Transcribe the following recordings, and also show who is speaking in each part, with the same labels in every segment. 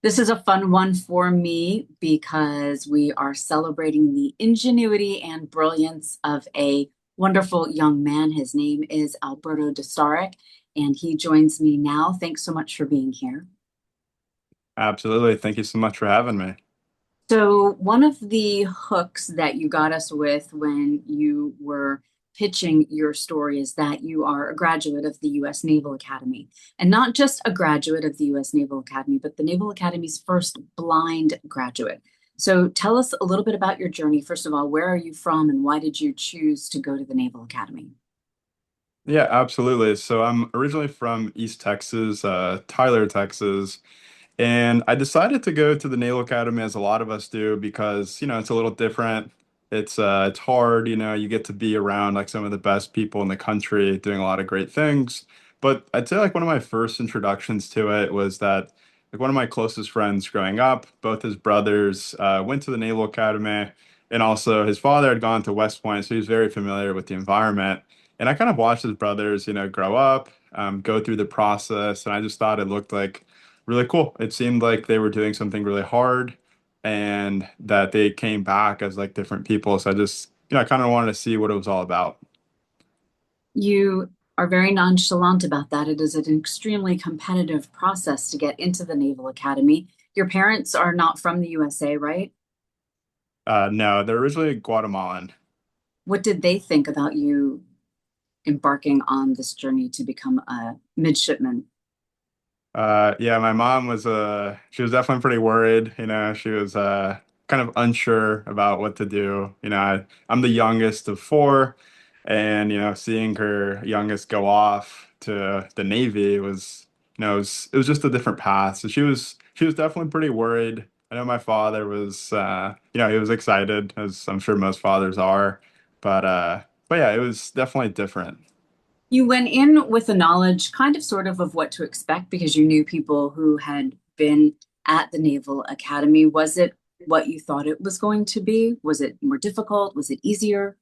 Speaker 1: This is a fun one for me because we are celebrating the ingenuity and brilliance of a wonderful young man. His name is Alberto Destarac, and he joins me now. Thanks so much for being here.
Speaker 2: Absolutely. Thank you so much for having me.
Speaker 1: So, one of the hooks that you got us with when you were pitching your story is that you are a graduate of the US Naval Academy. And not just a graduate of the US Naval Academy, but the Naval Academy's first blind graduate. So, tell us a little bit about your journey. First of all, where are you from and why did you choose to go to the Naval Academy?
Speaker 2: Yeah, absolutely. So I'm originally from East Texas, Tyler, Texas, and I decided to go to the Naval Academy as a lot of us do because, it's a little different. It's hard, you get to be around like some of the best people in the country doing a lot of great things. But I'd say like one of my first introductions to it was that like one of my closest friends growing up, both his brothers went to the Naval Academy, and also his father had gone to West Point, so he was very familiar with the environment. And I kind of watched his brothers, grow up, go through the process, and I just thought it looked like really cool. It seemed like they were doing something really hard and that they came back as like different people. So I just, I kind of wanted to see what it was all about.
Speaker 1: You are very nonchalant about that. It is an extremely competitive process to get into the Naval Academy. Your parents are not from the USA, right?
Speaker 2: No, they're originally Guatemalan.
Speaker 1: What did they think about you embarking on this journey to become a midshipman?
Speaker 2: Yeah, my mom was she was definitely pretty worried, she was kind of unsure about what to do. I'm the youngest of four, and seeing her youngest go off to the Navy was, it was just a different path. So she was definitely pretty worried. I know my father was he was excited, as I'm sure most fathers are, but yeah, it was definitely different.
Speaker 1: You went in with the knowledge, kind of sort of what to expect because you knew people who had been at the Naval Academy. Was it what you thought it was going to be? Was it more difficult? Was it easier?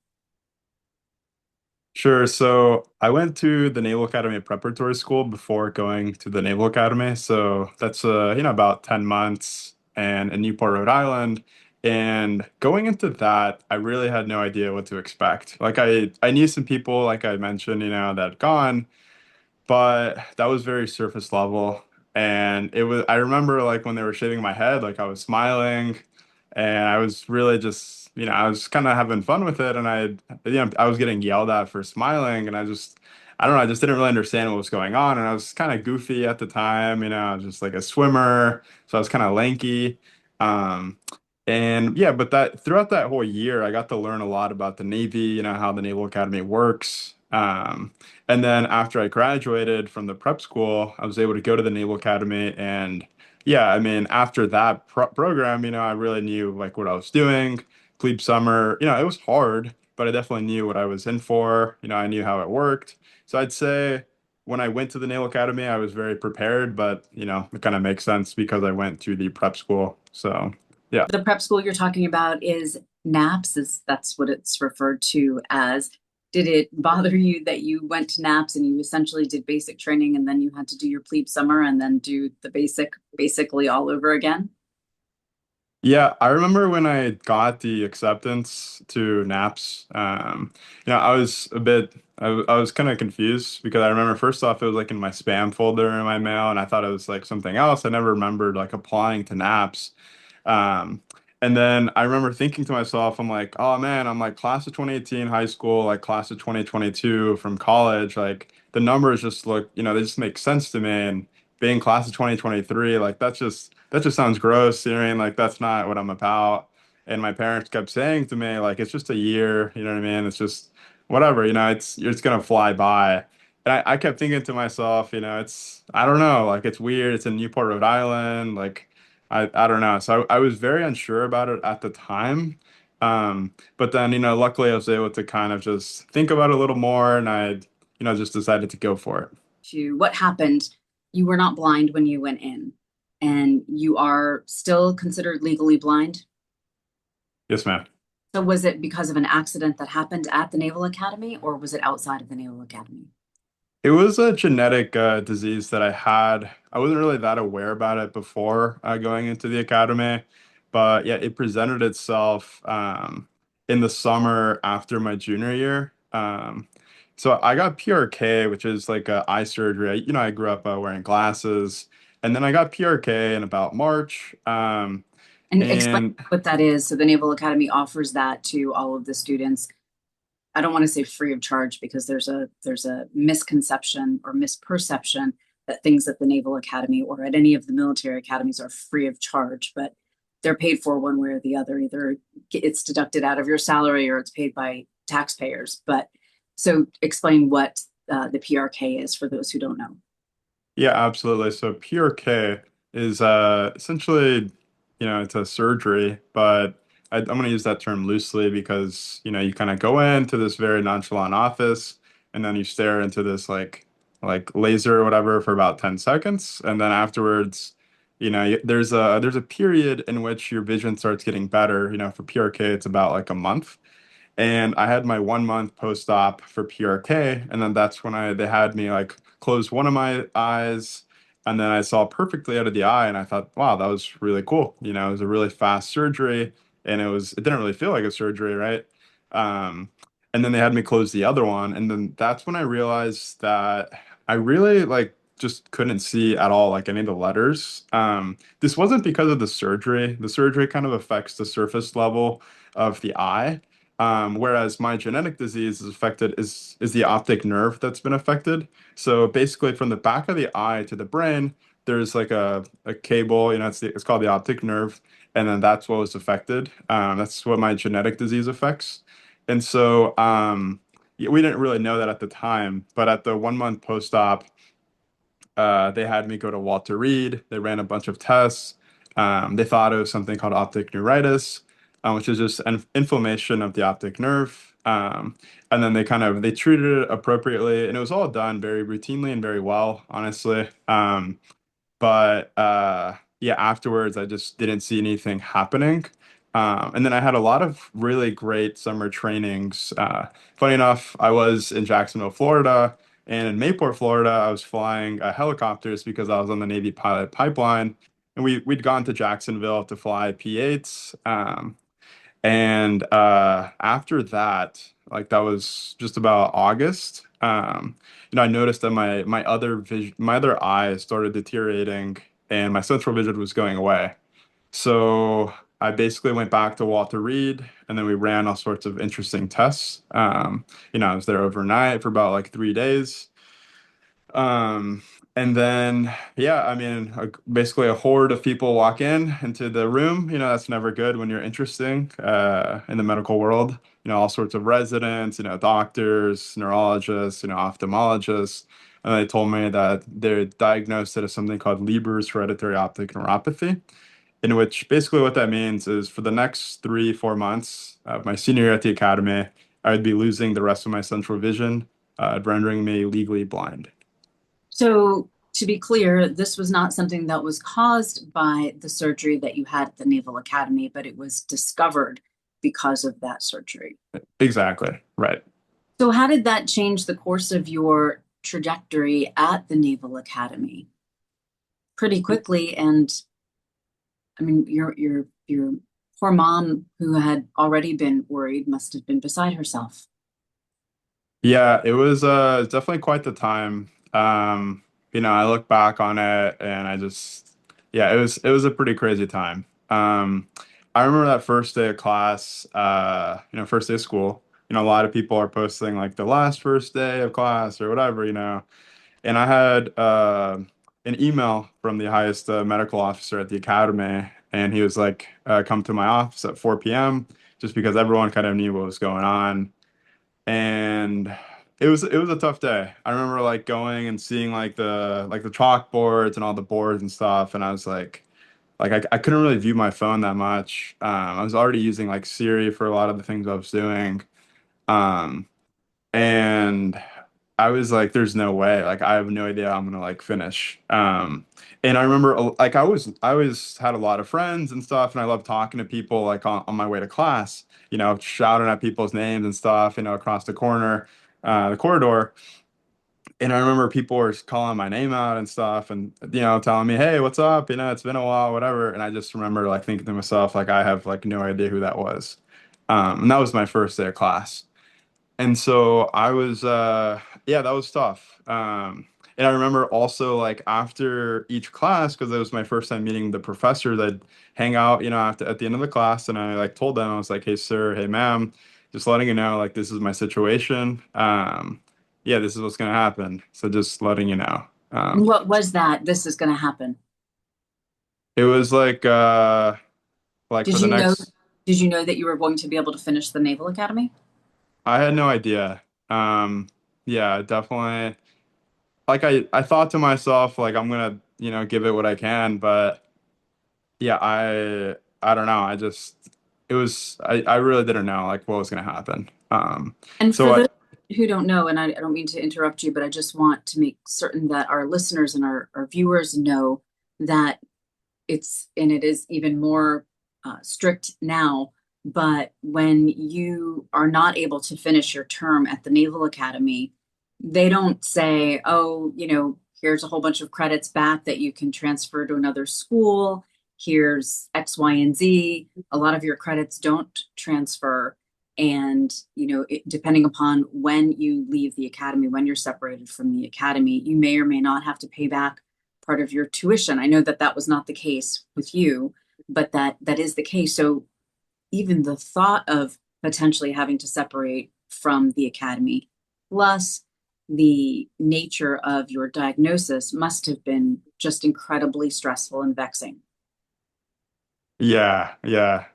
Speaker 2: Sure. So I went to the Naval Academy Preparatory School before going to the Naval Academy. So that's about 10 months and in Newport, Rhode Island. And going into that, I really had no idea what to expect. Like I knew some people, like I mentioned, that had gone, but that was very surface level. And I remember like when they were shaving my head, like I was smiling and I was really just, I was kind of having fun with it. And I was getting yelled at for smiling, and I don't know, I just didn't really understand what was going on. And I was kind of goofy at the time, I was just like a swimmer. So I was kind of lanky. Um, and yeah, but that throughout that whole year, I got to learn a lot about the Navy, how the Naval Academy works. And then after I graduated from the prep school, I was able to go to the Naval Academy. And yeah, I mean, after that program, I really knew like what I was doing. Plebe summer, it was hard, but I definitely knew what I was in for. I knew how it worked. So I'd say when I went to the Naval Academy, I was very prepared, but it kind of makes sense because I went through the prep school. So yeah.
Speaker 1: The prep school you're talking about is NAPS, is that's what it's referred to as. Did it bother you that you went to NAPS and you essentially did basic training and then you had to do your plebe summer and then do the basically all over again?
Speaker 2: Yeah, I remember when I got the acceptance to NAPS. I was I was kind of confused because I remember first off it was like in my spam folder in my mail, and I thought it was like something else. I never remembered like applying to NAPS. Um, and then I remember thinking to myself, I'm like, oh man, I'm like class of 2018 high school, like class of 2022 from college. Like the numbers just look, they just make sense to me. And being class of 2023, like that just sounds gross. You know what I mean? Like that's not what I'm about. And my parents kept saying to me, like, it's just a year, you know what I mean? It's just whatever, it's gonna fly by. And I kept thinking to myself, I don't know, like it's weird. It's in Newport, Rhode Island. Like I don't know. So I was very unsure about it at the time. But then, luckily I was able to kind of just think about it a little more, and just decided to go for it.
Speaker 1: To what happened? You were not blind when you went in, and you are still considered legally blind.
Speaker 2: Yes, ma'am.
Speaker 1: So was it because of an accident that happened at the Naval Academy or was it outside of the Naval Academy?
Speaker 2: It was a genetic disease that I had. I wasn't really that aware about it before going into the academy, but yeah, it presented itself in the summer after my junior year. So I got PRK, which is like eye surgery. I grew up wearing glasses, and then I got PRK in about March.
Speaker 1: And explain
Speaker 2: And
Speaker 1: what that is. So the Naval Academy offers that to all of the students. I don't want to say free of charge because there's a misconception or misperception that things at the Naval Academy or at any of the military academies are free of charge, but they're paid for one way or the other. Either it's deducted out of your salary or it's paid by taxpayers. But so explain what the PRK is for those who don't know.
Speaker 2: Yeah, absolutely. So PRK is essentially, it's a surgery, but I'm going to use that term loosely because, you kind of go into this very nonchalant office and then you stare into this like laser or whatever for about 10 seconds. And then afterwards, there's a period in which your vision starts getting better. For PRK, it's about like a month. And I had my 1 month post-op for PRK, and then that's when they had me like close one of my eyes, and then I saw perfectly out of the eye, and I thought, wow, that was really cool. It was a really fast surgery, and it didn't really feel like a surgery, right? Um, and then they had me close the other one, and then that's when I realized that I really like just couldn't see at all like any of the letters. This wasn't because of the surgery. The surgery kind of affects the surface level of the eye. Whereas my genetic disease is the optic nerve that's been affected. So basically, from the back of the eye to the brain, there's like a cable. It's called the optic nerve, and then that's what was affected. That's what my genetic disease affects. And so yeah, we didn't really know that at the time, but at the 1 month post-op, they had me go to Walter Reed. They ran a bunch of tests. They thought it was something called optic neuritis, which is just an inflammation of the optic nerve. And then they treated it appropriately, and it was all done very routinely and very well, honestly. But yeah, afterwards, I just didn't see anything happening. And then I had a lot of really great summer trainings. Funny enough, I was in Jacksonville, Florida, and in Mayport, Florida, I was flying helicopters because I was on the Navy pilot pipeline. And we'd gone to Jacksonville to fly P-8s. And after that, like that was just about August. I noticed that my other eye started deteriorating, and my central vision was going away. So I basically went back to Walter Reed, and then we ran all sorts of interesting tests. I was there overnight for about like 3 days. Um, and then, yeah, I mean, basically a horde of people walk into the room. That's never good when you're interesting in the medical world. All sorts of residents, doctors, neurologists, ophthalmologists. And they told me that they're diagnosed as something called Leber's hereditary optic neuropathy, in which basically what that means is for the next 3, 4 months of my senior year at the academy, I would be losing the rest of my central vision, rendering me legally blind.
Speaker 1: So, to be clear, this was not something that was caused by the surgery that you had at the Naval Academy, but it was discovered because of that surgery.
Speaker 2: Exactly. Right.
Speaker 1: So, how did that change the course of your trajectory at the Naval Academy? Pretty quickly, and I mean, your poor mom, who had already been worried, must have been beside herself.
Speaker 2: Yeah, it was definitely quite the time. I look back on it and yeah, it was a pretty crazy time. I remember that first day of class, first day of school. A lot of people are posting like the last first day of class or whatever, and I had an email from the highest medical officer at the academy, and he was like, come to my office at 4 p.m. just because everyone kind of knew what was going on. And it was a tough day. I remember like going and seeing like the chalkboards and all the boards and stuff, and I was like I couldn't really view my phone that much. I was already using like Siri for a lot of the things I was doing. Um, and I was like, there's no way. Like, I have no idea how I'm gonna like finish. And I remember like I was had a lot of friends and stuff, and I loved talking to people like on my way to class, shouting at people's names and stuff, across the corridor. And I remember people were calling my name out and stuff and, telling me, hey, what's up? It's been a while, whatever. And I just remember like thinking to myself, like, I have like no idea who that was. And that was my first day of class. And so I was, yeah, that was tough. And I remember also like after each class, because it was my first time meeting the professors, I'd hang out, after at the end of the class, and I like told them, I was like, hey, sir, hey, ma'am, just letting you know, like this is my situation. Yeah, this is what's gonna happen. So just letting you know.
Speaker 1: What was that? This is going to happen.
Speaker 2: It was like for
Speaker 1: Did
Speaker 2: the
Speaker 1: you know,
Speaker 2: next,
Speaker 1: did you know that you were going to be able to finish the Naval Academy?
Speaker 2: I had no idea. Um, yeah, definitely. Like I thought to myself like I'm gonna give it what I can, but yeah, I don't know, I really didn't know like what was gonna happen.
Speaker 1: And
Speaker 2: So
Speaker 1: for
Speaker 2: I
Speaker 1: those who don't know, and I don't mean to interrupt you, but I just want to make certain that our listeners and our viewers know that it is even more strict now. But when you are not able to finish your term at the Naval Academy, they don't say, oh, here's a whole bunch of credits back that you can transfer to another school. Here's X, Y, and Z. A lot of your credits don't transfer. And, depending upon when you leave the academy, when you're separated from the academy, you may or may not have to pay back part of your tuition. I know that that was not the case with you, but that is the case. So even the thought of potentially having to separate from the academy, plus the nature of your diagnosis must have been just incredibly stressful and vexing.
Speaker 2: Yeah, yeah,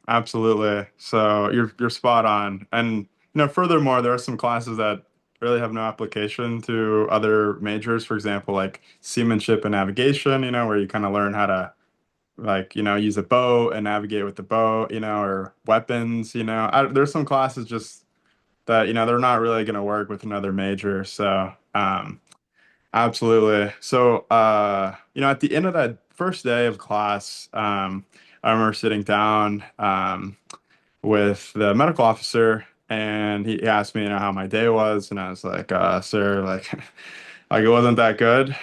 Speaker 2: absolutely. So you're spot on. And furthermore, there are some classes that really have no application to other majors. For example, like seamanship and navigation, where you kind of learn how to like, use a boat and navigate with the boat, or weapons, there's some classes just that, they're not really going to work with another major. So, absolutely. So, at the end of that first day of class, I remember sitting down, with the medical officer, and he asked me, how my day was, and I was like, sir, like, like it wasn't that good.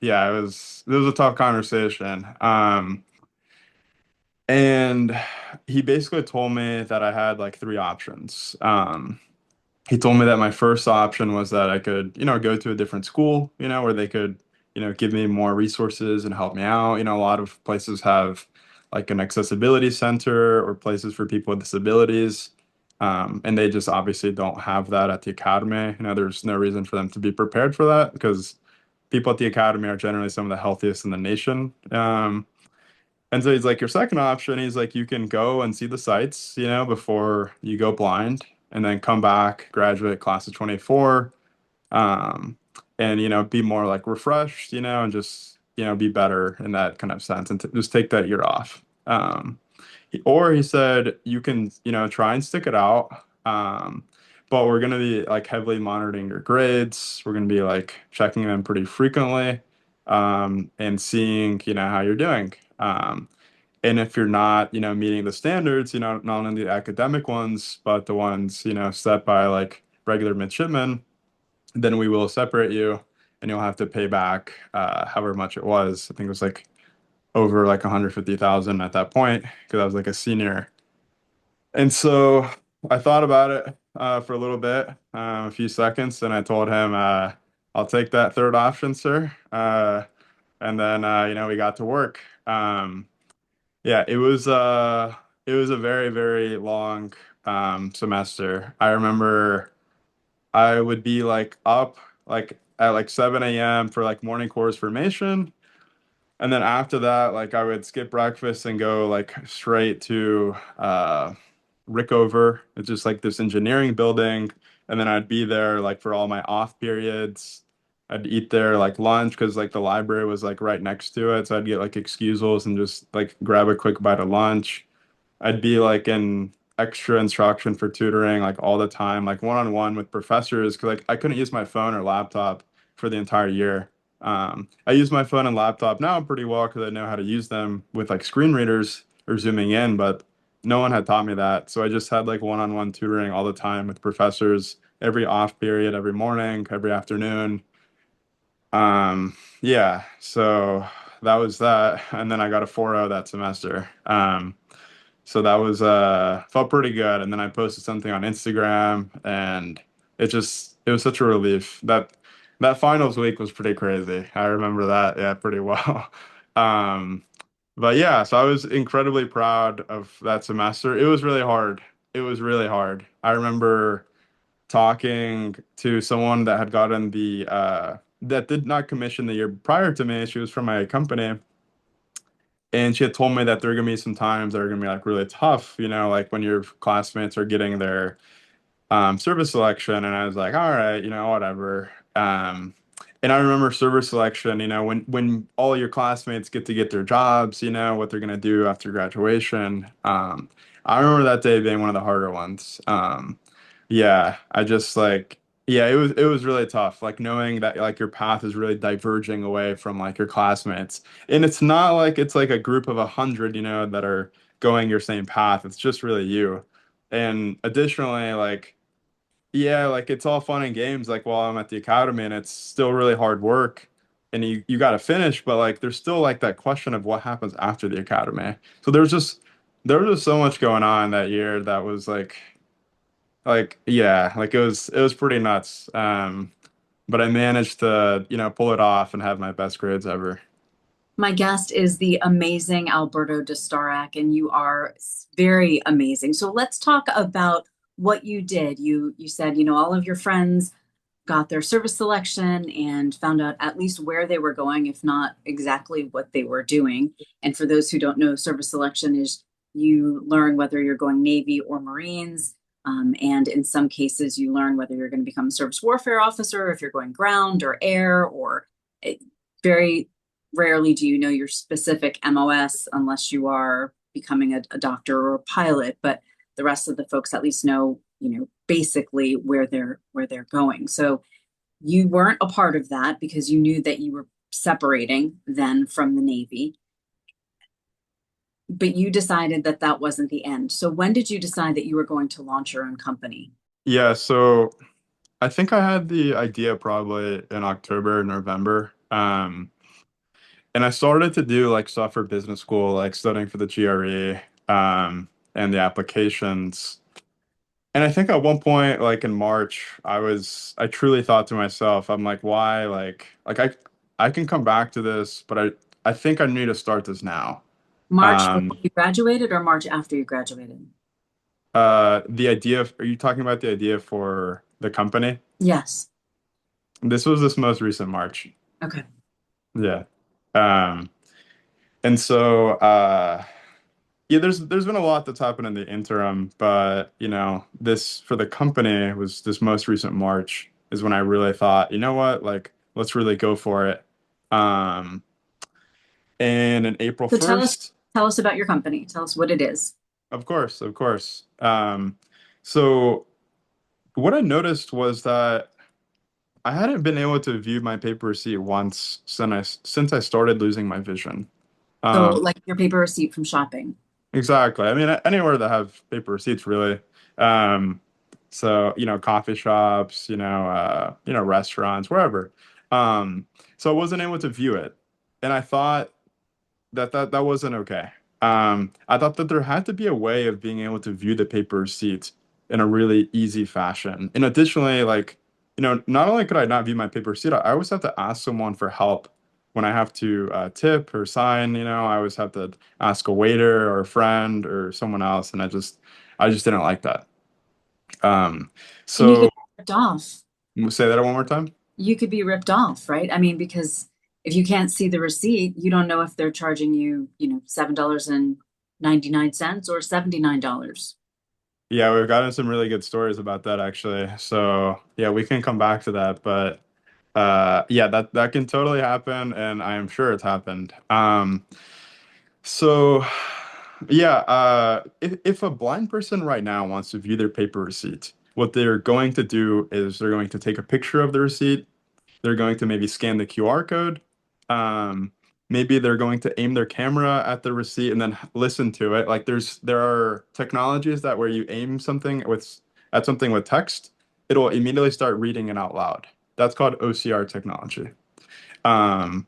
Speaker 2: Yeah, it was a tough conversation. And he basically told me that I had like three options. He told me that my first option was that I could, go to a different school, where they could, give me more resources and help me out. A lot of places have like an accessibility center or places for people with disabilities. And they just obviously don't have that at the academy. There's no reason for them to be prepared for that because people at the academy are generally some of the healthiest in the nation. And so he's like, your second option, he's like, you can go and see the sights, before you go blind and then come back, graduate class of 24, um, and, be more like refreshed, and just, be better in that kind of sense and just take that year off. Or he said, you can, try and stick it out. But we're going to be like heavily monitoring your grades. We're going to be like checking them pretty frequently, and seeing, how you're doing. And if you're not, meeting the standards, not only the academic ones, but the ones, set by like regular midshipmen, then we will separate you and you'll have to pay back however much it was. I think it was like over like 150,000 at that point because I was like a senior. And so I thought about it for a little bit, a few seconds, and I told him, I'll take that third option, sir. And then we got to work. Yeah, it was a very, very long semester. I remember I would be like up like at like 7 a.m. for like morning course formation. And then after that, like I would skip breakfast and go like straight to Rickover. It's just like this engineering building. And then I'd be there like for all my off periods. I'd eat there like lunch because like the library was like right next to it. So I'd get like excusals and just like grab a quick bite of lunch. I'd be like in extra instruction for tutoring like all the time, like one-on-one with professors, because like I couldn't use my phone or laptop for the entire year. I use my phone and laptop now pretty well because I know how to use them with like screen readers or zooming in, but no one had taught me that. So I just had like one-on-one tutoring all the time with professors every off period, every morning, every afternoon. Yeah, so that was that. And then I got a 4.0 that semester. So that was felt pretty good. And then I posted something on Instagram and it was such a relief. That finals week was pretty crazy. I remember that, yeah, pretty well. Um, but yeah, so I was incredibly proud of that semester. It was really hard. It was really hard. I remember talking to someone that had gotten the that did not commission the year prior to me. She was from my company, and she had told me that there are gonna be some times that are gonna be like really tough, like when your classmates are getting their service selection, and I was like, all right, whatever. And I remember service selection, when all your classmates get to get their jobs, what they're gonna do after graduation. I remember that day being one of the harder ones. Yeah, I just like, yeah, it was really tough, like knowing that like your path is really diverging away from like your classmates, and it's not like it's like a group of 100, that are going your same path. It's just really you. And additionally, like, yeah, like it's all fun and games like while I'm at the academy and it's still really hard work and you got to finish, but like there's still like that question of what happens after the academy. So there was just so much going on that year that was like yeah, like it was pretty nuts. But I managed to, pull it off and have my best grades ever.
Speaker 1: My guest is the amazing Alberto Destarac, and you are very amazing. So let's talk about what you did. You said, all of your friends got their service selection and found out at least where they were going, if not exactly what they were doing. And for those who don't know, service selection is you learn whether you're going Navy or Marines. And in some cases, you learn whether you're going to become a service warfare officer, if you're going ground or air, or very rarely do you know your specific MOS unless you are becoming a doctor or a pilot. But the rest of the folks at least know, basically where they're going. So you weren't a part of that because you knew that you were separating then from the Navy, but you decided that that wasn't the end. So when did you decide that you were going to launch your own company?
Speaker 2: Yeah, so I think I had the idea probably in October, November. And I started to do like stuff for business school, like studying for the GRE, and the applications. And I think at one point, like in March, I truly thought to myself, I'm like, why? I can come back to this, but I think I need to start this now.
Speaker 1: March before
Speaker 2: Um,
Speaker 1: you graduated or March after you graduated?
Speaker 2: the idea of, are you talking about the idea for the company?
Speaker 1: Yes.
Speaker 2: This was this most recent March.
Speaker 1: Okay.
Speaker 2: Yeah. Um, and so, yeah, there's been a lot that's happened in the interim, but this for the company was this most recent March is when I really thought, you know what, like let's really go for it. Um, and in April
Speaker 1: So tell us
Speaker 2: 1st,
Speaker 1: tell us about your company. Tell us what it is.
Speaker 2: of course, of course. So what I noticed was that I hadn't been able to view my paper receipt once since I started losing my vision.
Speaker 1: So
Speaker 2: Um,
Speaker 1: like your paper receipt from shopping.
Speaker 2: Exactly. I mean, anywhere that have paper receipts, really. Um, so, coffee shops, restaurants, wherever. Um, so I wasn't able to view it, and I thought that wasn't okay. I thought that there had to be a way of being able to view the paper receipt in a really easy fashion. And additionally, like, not only could I not view my paper receipt, I always have to ask someone for help when I have to tip or sign. I always have to ask a waiter or a friend or someone else, and I just didn't like that. Um,
Speaker 1: And you could
Speaker 2: so
Speaker 1: be ripped off.
Speaker 2: say that one more time.
Speaker 1: You could be ripped off, right? I mean, because if you can't see the receipt, you don't know if they're charging you, $7.99 or $79.
Speaker 2: Yeah, we've gotten some really good stories about that actually. So yeah, we can come back to that, but yeah, that can totally happen, and I am sure it's happened. So yeah, if a blind person right now wants to view their paper receipt, what they're going to do is they're going to take a picture of the receipt. They're going to maybe scan the QR code. Um, Maybe they're going to aim their camera at the receipt and then listen to it. Like there are technologies that where you aim something with at something with text, it'll immediately start reading it out loud. That's called OCR technology. Um,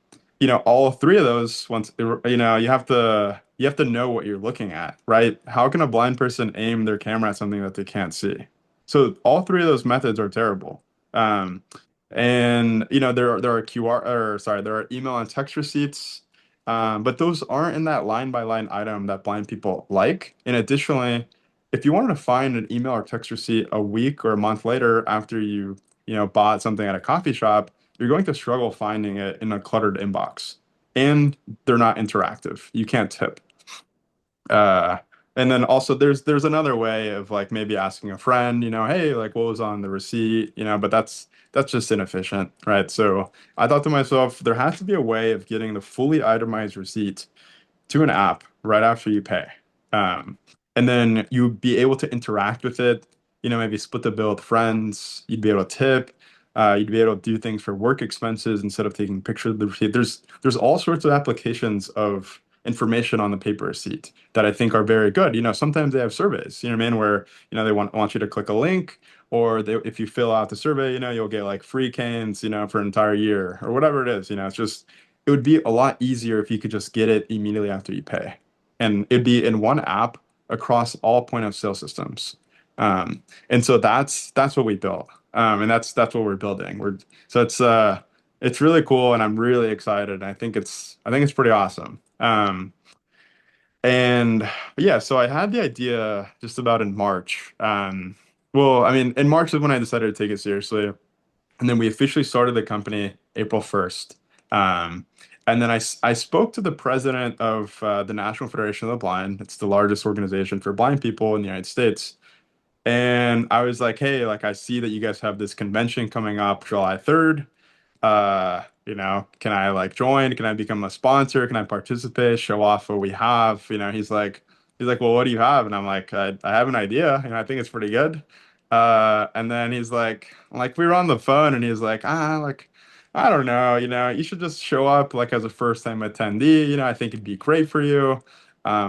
Speaker 2: all three of those once you have to know what you're looking at, right? How can a blind person aim their camera at something that they can't see? So all three of those methods are terrible. Um, and there are QR or sorry, there are email and text receipts, but those aren't in that line by line item that blind people like. And additionally, if you wanted to find an email or text receipt a week or a month later after you bought something at a coffee shop, you're going to struggle finding it in a cluttered inbox. And they're not interactive. You can't tip. Uh, and then also there's another way of like maybe asking a friend, hey, like what was on the receipt, but that's just inefficient, right? So I thought to myself, there has to be a way of getting the fully itemized receipt to an app right after you pay. Um, and then you'd be able to interact with it, maybe split the bill with friends. You'd be able to tip. You'd be able to do things for work expenses instead of taking pictures of the receipt. There's all sorts of applications of information on the paper receipt that I think are very good. Sometimes they have surveys, what I mean, where, they want you to click a link or if you fill out the survey, you'll get like free canes, for an entire year or whatever it is. It's just it would be a lot easier if you could just get it immediately after you pay. And it'd be in one app across all point of sale systems. And so that's what we built. And that's what we're building. It's really cool and I'm really excited. I think it's pretty awesome. And yeah, so I had the idea just about in March. Well, I mean, in March is when I decided to take it seriously. And then we officially started the company April 1st. Um, and then I spoke to the president of the National Federation of the Blind. It's the largest organization for blind people in the United States. And I was like, hey, like I see that you guys have this convention coming up July 3rd. Can I like join? Can I become a sponsor? Can I participate, show off what we have? He's like, well, what do you have? And I'm like, I have an idea, and I think it's pretty good. And then he's like we were on the phone, and he's like, like I don't know, you should just show up like as a first time attendee. I think it'd be great for you.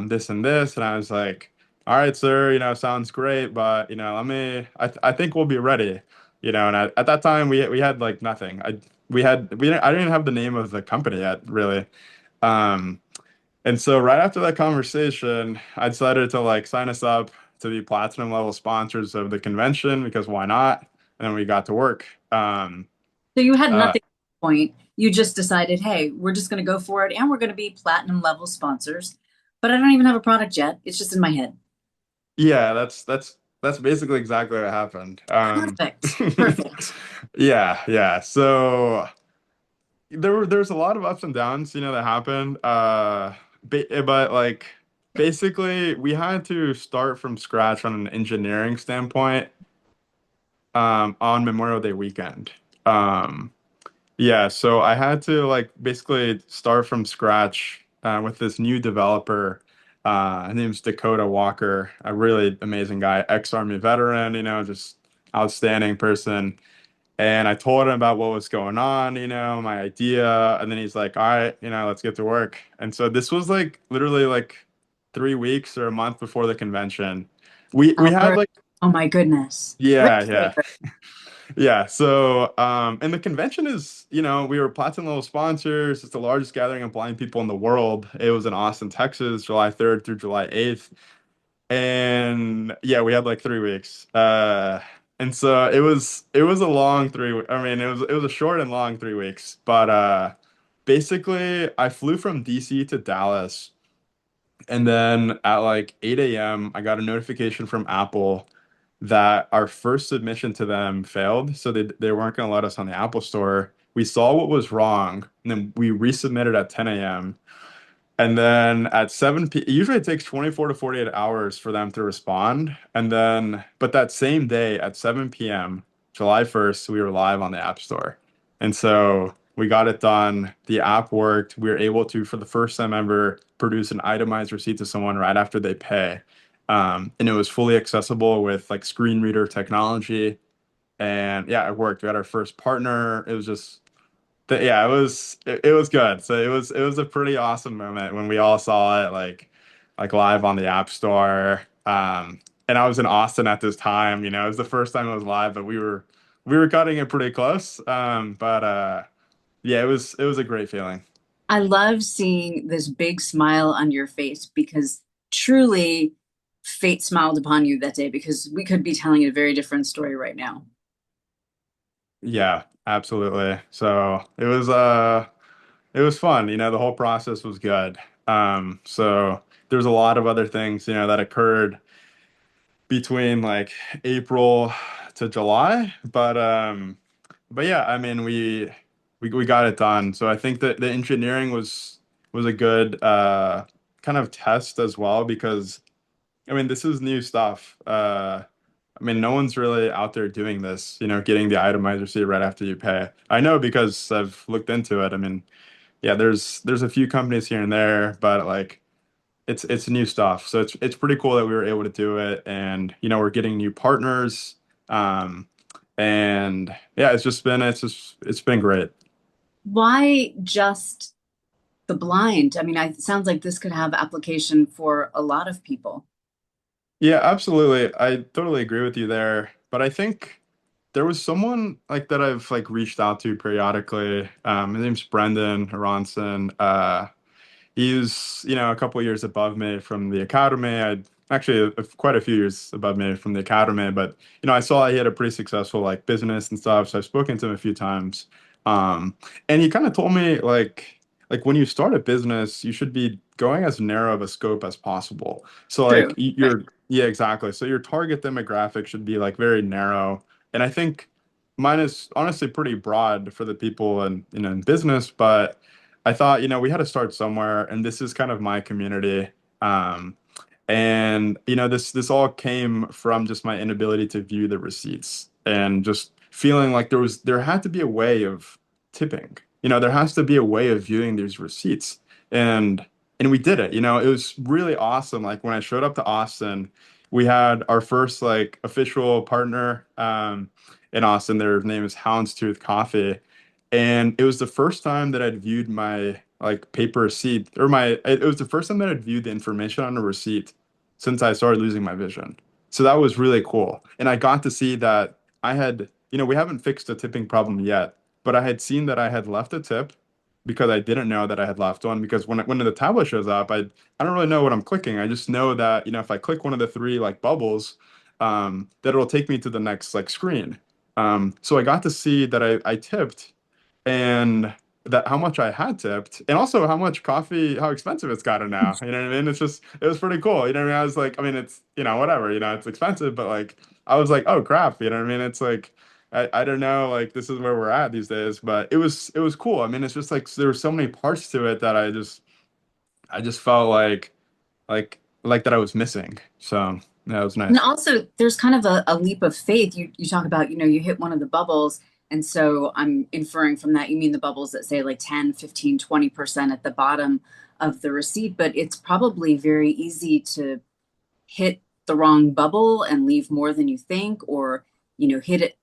Speaker 2: This and this, and I was like, all right, sir, sounds great, but I think we'll be ready. And at that time we had like nothing. I didn't have the name of the company yet, really. Um, and so right after that conversation, I decided to like sign us up to be platinum level sponsors of the convention because why not? And then we got to work.
Speaker 1: So you had
Speaker 2: Uh,
Speaker 1: nothing at that point. You just decided, hey, we're just going to go for it and we're going to be platinum level sponsors. But I don't even have a product yet. It's just in my head.
Speaker 2: yeah, that's basically exactly what happened.
Speaker 1: Perfect. Perfect.
Speaker 2: Yeah, yeah. So there's a lot of ups and downs, that happened. But like basically we had to start from scratch on an engineering standpoint on Memorial Day weekend. Um yeah, so I had to like basically start from scratch with this new developer. His name's Dakota Walker, a really amazing guy, ex-Army veteran, just outstanding person. And I told him about what was going on, my idea. And then he's like, all right, let's get to work. And so this was like literally like 3 weeks or a month before the convention. We had
Speaker 1: Albert,
Speaker 2: like,
Speaker 1: oh my goodness. Risk
Speaker 2: yeah, yeah.
Speaker 1: taker.
Speaker 2: Yeah. So, and the convention is, we were platinum level sponsors. It's the largest gathering of blind people in the world. It was in Austin, Texas, July 3rd through July 8th. And yeah, we had like 3 weeks. And so it was a long I mean, it was a short and long 3 weeks, but basically I flew from DC to Dallas, and then at like 8 a.m. I got a notification from Apple that our first submission to them failed, so they weren't going to let us on the Apple Store. We saw what was wrong, and then we resubmitted at 10 a.m. And then at 7 usually it takes 24 to 48 hours for them to respond. But that same day at 7 p.m., July 1st, we were live on the App Store. And so we got it done. The app worked. We were able to, for the first time ever, produce an itemized receipt to someone right after they pay. And it was fully accessible with like screen reader technology. And yeah, it worked. We had our first partner. It was just yeah, it was good. So it was a pretty awesome moment when we all saw it like live on the App Store. and I was in Austin at this time. It was the first time I was live, but we were cutting it pretty close. But yeah, it was a great feeling.
Speaker 1: I love seeing this big smile on your face because truly fate smiled upon you that day because we could be telling a very different story right now.
Speaker 2: Yeah, absolutely. So it was fun. The whole process was good. So there's a lot of other things, that occurred between like April to July, but yeah, I mean we got it done. So I think that the engineering was a good kind of test as well because I mean this is new stuff. I mean no one's really out there doing this, getting the itemized receipt right after you pay. I know because I've looked into it. I mean, yeah, there's a few companies here and there, but like it's new stuff. So it's pretty cool that we were able to do it, and we're getting new partners. Um, and yeah, it's been great.
Speaker 1: Why just the blind? I mean, it sounds like this could have application for a lot of people.
Speaker 2: Yeah, absolutely. I totally agree with you there. But I think there was someone like that I've like reached out to periodically. His name's Brendan Aronson. He's, a couple of years above me from the academy. I actually quite a few years above me from the academy, but I saw he had a pretty successful like business and stuff, so I've spoken to him a few times. And he kind of told me like when you start a business, you should be going as narrow of a scope as possible. So like
Speaker 1: True.
Speaker 2: you're yeah, exactly. So your target demographic should be like very narrow. And I think mine is honestly pretty broad for the people in business, but I thought, we had to start somewhere, and this is kind of my community. Um, and this all came from just my inability to view the receipts and just feeling like there had to be a way of tipping. There has to be a way of viewing these receipts. And and we did it. It was really awesome. Like when I showed up to Austin, we had our first like official partner in Austin. Their name is Houndstooth Coffee. And it was the first time that I'd viewed my like paper receipt or it was the first time that I'd viewed the information on a receipt since I started losing my vision. So that was really cool. And I got to see that we haven't fixed the tipping problem yet, but I had seen that I had left a tip because I didn't know that I had left one because when the tablet shows up, I don't really know what I'm clicking. I just know that, if I click one of the three like bubbles, that it'll take me to the next like screen. So I got to see that I tipped and that how much I had tipped, and also how much coffee, how expensive it's gotten now. You know what I mean? It was pretty cool. You know what I mean? I was like, I mean, it's, whatever, it's expensive, but like, I was like, oh crap, you know what I mean? It's like, I don't know, like this is where we're at these days, but it was cool. I mean, it's just like there were so many parts to it that I just felt like that I was missing. So yeah, it was
Speaker 1: And
Speaker 2: nice.
Speaker 1: also, there's kind of a leap of faith. You talk about, you hit one of the bubbles. And so I'm inferring from that, you mean the bubbles that say like 10, 15, 20% at the bottom of the receipt, but it's probably very easy to hit the wrong bubble and leave more than you think, or, hit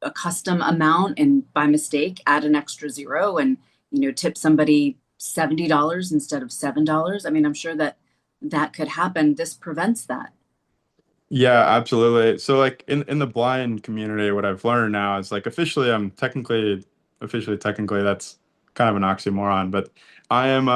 Speaker 1: a custom amount and by mistake add an extra zero and, tip somebody $70 instead of $7. I mean, I'm sure that that could happen. This prevents that.
Speaker 2: Yeah, absolutely. So like in the blind community, what I've learned now is like officially technically that's kind of an oxymoron, but I am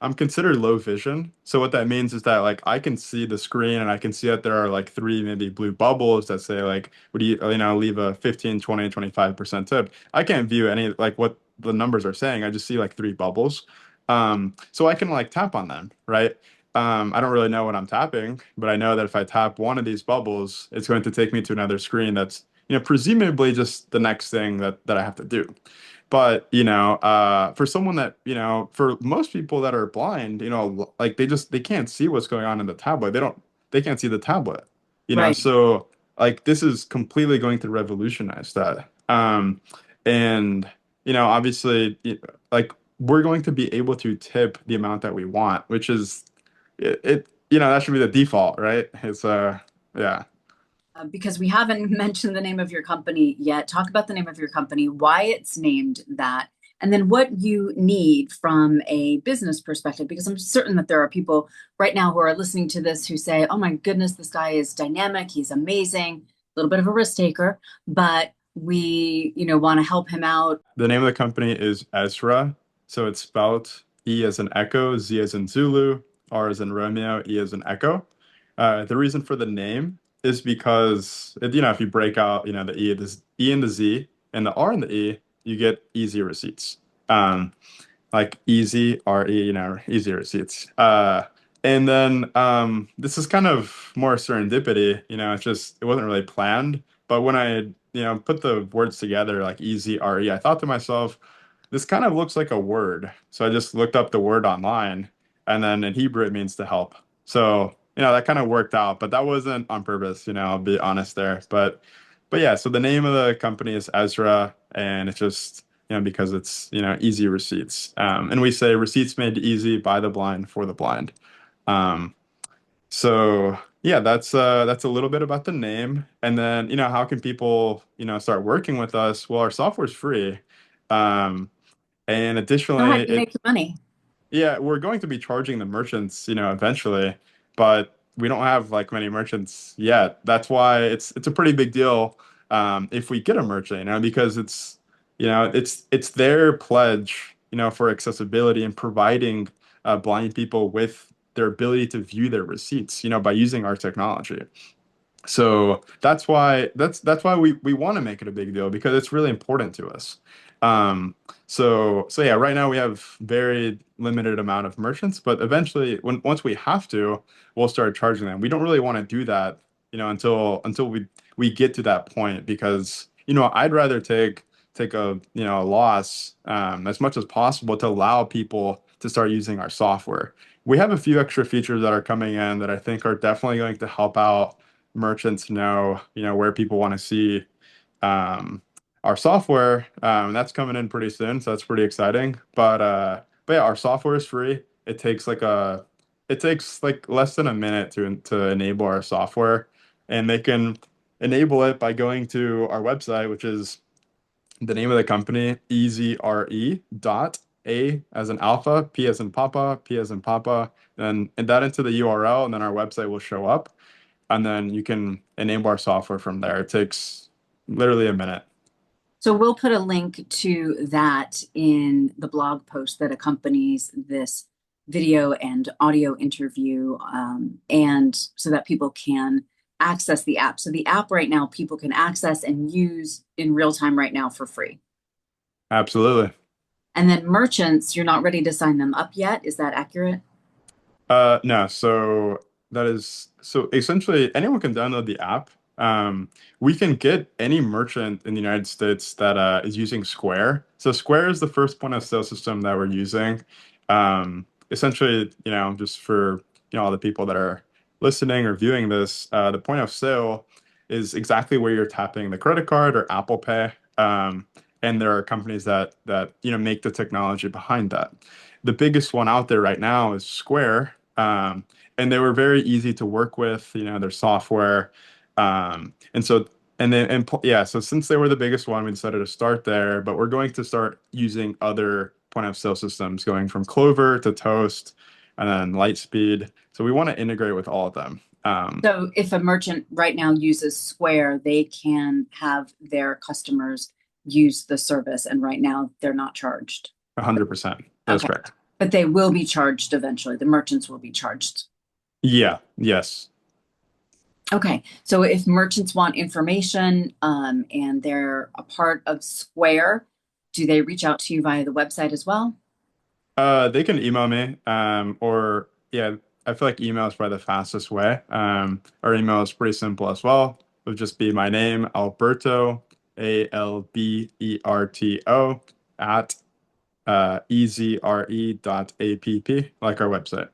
Speaker 2: I'm considered low vision. So what that means is that like I can see the screen and I can see that there are like three maybe blue bubbles that say like would you leave a 15, 20, 25% tip. I can't view any like what the numbers are saying. I just see like three bubbles. So I can like tap on them, right? I don't really know what I'm tapping, but I know that if I tap one of these bubbles, it's going to take me to another screen that's, presumably just the next thing that I have to do. But, for someone that, for most people that are blind, like they can't see what's going on in the tablet. They can't see the tablet,
Speaker 1: Right.
Speaker 2: so like this is completely going to revolutionize that. And, obviously, like we're going to be able to tip the amount that we want, which is that should be the default, right? Yeah.
Speaker 1: Because we haven't mentioned the name of your company yet. Talk about the name of your company, why it's named that, and then what you need from a business perspective, because I'm certain that there are people right now who are listening to this who say, oh my goodness, this guy is dynamic, he's amazing, a little bit of a risk taker, but we, want to help him out.
Speaker 2: The name of the company is EZRE. So it's spelled E as in Echo, Z as in Zulu, R as in Romeo, E as in Echo. The reason for the name is because if you break out, the E and the Z and the R and the E, you get easy receipts. Um, like easy RE, easy receipts. And then this is kind of more serendipity, it wasn't really planned. But when I, put the words together like easy RE, I thought to myself, this kind of looks like a word. So I just looked up the word online, and then in Hebrew it means to help. So, that kind of worked out, but that wasn't on purpose, I'll be honest there. But yeah, so the name of the company is Ezra, and it's just because it's, easy receipts. And we say receipts made easy by the blind for the blind. Um, so yeah, that's a little bit about the name. And then, how can people, start working with us? Well, our software's free. Um, and
Speaker 1: So how do
Speaker 2: additionally,
Speaker 1: you make your money?
Speaker 2: yeah, we're going to be charging the merchants, eventually, but we don't have like many merchants yet. That's why it's a pretty big deal if we get a merchant, because it's their pledge, for accessibility and providing blind people with their ability to view their receipts, by using our technology. So that's why we want to make it a big deal because it's really important to us. So yeah, right now we have very limited amount of merchants, but eventually once we have to, we'll start charging them. We don't really want to do that, until we get to that point because, I'd rather take a loss as much as possible to allow people to start using our software. We have a few extra features that are coming in that I think are definitely going to help out merchants know, where people want to see um, our software. That's coming in pretty soon, so that's pretty exciting. But yeah, our software is free. It takes like less than a minute to enable our software, and they can enable it by going to our website, which is the name of the company, EZRE dot A as in alpha, P as in Papa, P as in Papa, and that into the URL, and then our website will show up and then you can enable our software from there. It takes literally a minute.
Speaker 1: So we'll put a link to that in the blog post that accompanies this video and audio interview, and so that people can access the app. So the app right now, people can access and use in real time right now for free.
Speaker 2: Absolutely.
Speaker 1: And then merchants, you're not ready to sign them up yet. Is that accurate?
Speaker 2: No, so essentially anyone can download the app. We can get any merchant in the United States that is using Square. So Square is the first point of sale system that we're using. Essentially, just for all the people that are listening or viewing this, the point of sale is exactly where you're tapping the credit card or Apple Pay. And there are companies that make the technology behind that. The biggest one out there right now is Square. And they were very easy to work with, their software. And so, and then, and yeah, so since they were the biggest one, we decided to start there, but we're going to start using other point of sale systems going from Clover to Toast and then Lightspeed. So we want to integrate with all of them.
Speaker 1: So if a merchant right now uses Square, they can have their customers use the service, and right now they're not charged.
Speaker 2: 100%. That's
Speaker 1: Okay.
Speaker 2: correct.
Speaker 1: But they will be charged eventually. The merchants will be charged.
Speaker 2: Yeah. Yes.
Speaker 1: Okay. So if merchants want information, and they're a part of Square, do they reach out to you via the website as well?
Speaker 2: They can email me, or yeah, I feel like email is probably the fastest way. Our email is pretty simple as well. It would just be my name, Alberto, Alberto, at ezre.app, like our website.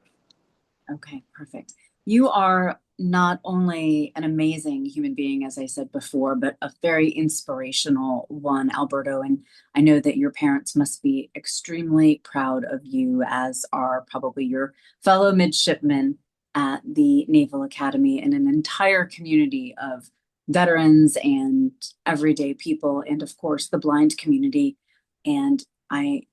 Speaker 1: Okay, perfect. You are not only an amazing human being, as I said before, but a very inspirational one, Alberto. And I know that your parents must be extremely proud of you, as are probably your fellow midshipmen at the Naval Academy and an entire community of veterans and everyday people, and of course, the blind community. And I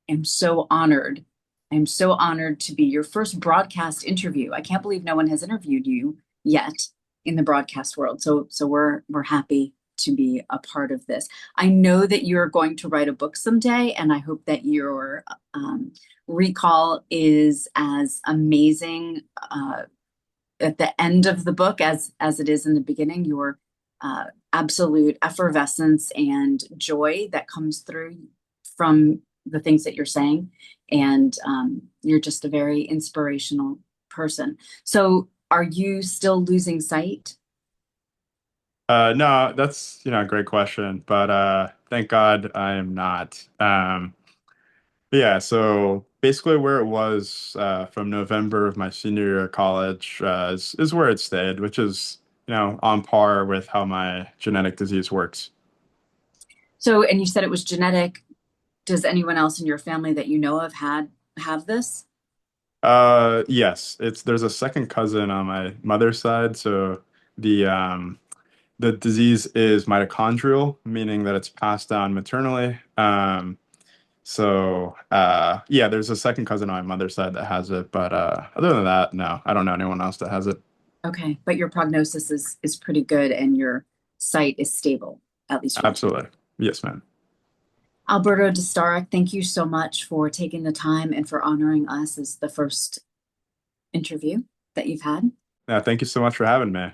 Speaker 1: am so honored. I'm so honored to be your first broadcast interview. I can't believe no one has interviewed you yet in the broadcast world. So we're happy to be a part of this. I know that you're going to write a book someday, and I hope that your recall is as amazing at the end of the book as it is in the beginning. Your absolute effervescence and joy that comes through from the things that you're saying, and you're just a very inspirational person. So, are you still losing sight?
Speaker 2: No, that's, a great question, but thank God I am not. Yeah, so basically where it was from November of my senior year of college is where it stayed, which is, on par with how my genetic disease works.
Speaker 1: So, and you said it was genetic. Does anyone else in your family that you know of have this?
Speaker 2: Yes, there's a second cousin on my mother's side, so the disease is mitochondrial, meaning that it's passed down maternally. Yeah, there's a second cousin on my mother's side that has it, but other than that, no, I don't know anyone else that has it.
Speaker 1: Okay, but your prognosis is pretty good, and your sight is stable, at least for now.
Speaker 2: Absolutely. Yes, ma'am.
Speaker 1: Alberto Destarac, thank you so much for taking the time and for honoring us as the first interview that you've had.
Speaker 2: Yeah, thank you so much for having me.